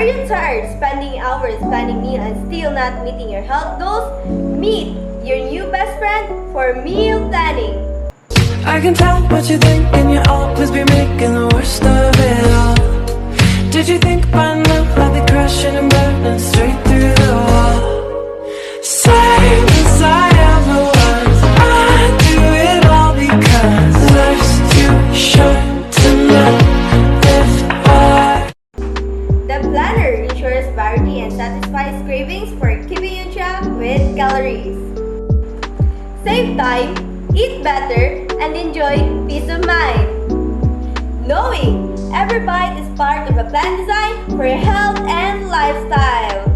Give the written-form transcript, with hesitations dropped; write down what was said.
you tired spending hours planning meal and still not meeting your health goals? Meet your new best friend for meal planning. I can tell what you think and you'll always be making the worst of it all. Did you think by now I'd be crashing and burning straight through the wall? Same as I ever was, I do it all because life's too short to not live for. The planner ensures variety and satisfies cravings for keeping you track with calories. Save time, eat better, and enjoy peace of mind. Knowing every bite is part of a plan designed for your health and lifestyle.